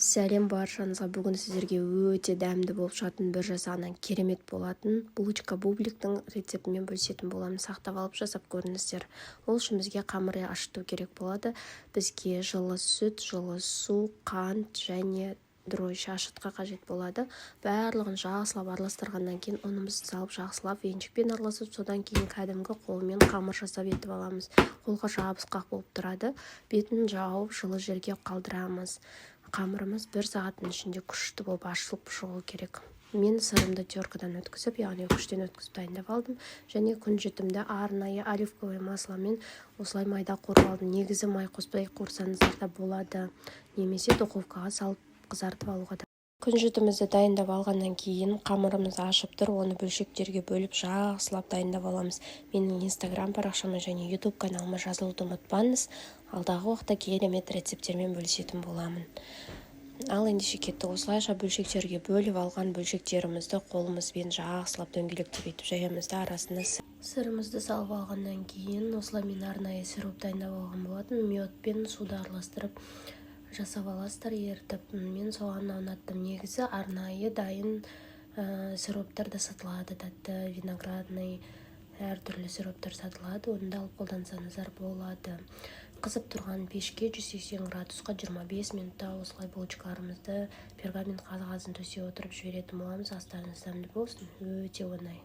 Сәлем баршаңызға. Бүгін сіздерге өте дәмді болып шығатын бір жасағынан керемет болатын булочка бубликтің рецептімен бөлісетін боламын. Сақтап алып жасап көріңіздер. Ол үшін бізге қамыр ашыту керек болады. Бізге жылы сүт, жылы су, қант және дрожжи ашытқа қажет болады. Барлығын жақсылап араластырғаннан кейін ұнымызды салып жақсылап венчикпен араласып, содан кейін кәдімгі қолмен қамыр жасап етіп аламыз. Қолға жабысқақ болып тұрады. Бетін жауып жылы жерге қалдырамыз. Қамырымыз 1 сағаттың ішінде күшті болып ашылып шығу керек. Мен сырымды теркадан өткізіп, яғни күштен өткізіп дайындап алдым. Және күнжетімді арнайы оливковое масломен осылай майда қуырып алдым. Негізі май қоспай қуырсаңыздар да болады, немесе духовкаға салып қызартып алуға да. Күнжетімізді дайындап алғаннан кейін қамырымыз ашып тұр, оны бөлшектерге бөліп жақсылап дайындап аламыз. Менің инстаграм парақшама және ютуб каналыма жазылуды ұмытпаңыз. Алдағы уақытта керемет рецептермен бөлісетін боламын. Ал ендеше кеттік. Осылайша бөлшектерге бөліп алған бөлшектерімізді қолымызбен жақсылап дөңгелектеп етіп жаямыз да арасына сырымызды салып алғаннан кейін осылай мен арнайы сироп дайындап алған болатын. Медпен суды араластырып жасап аласыздар, ерітіп. Мен соған ұнаттым. Негізі арнайы дайын сироптар да сатылады, тәтті, виноградный, әртүрлі сироптар сатылады. Оны да алып қолдансаңыздар болады. Қызып тұрған пешке 180 градусқа 25 минутта осылай булочкаларымызды пергамент қағазын төсеп отырып жіберетін боламыз. Астарыңыз дәмді болсын, өте оңай.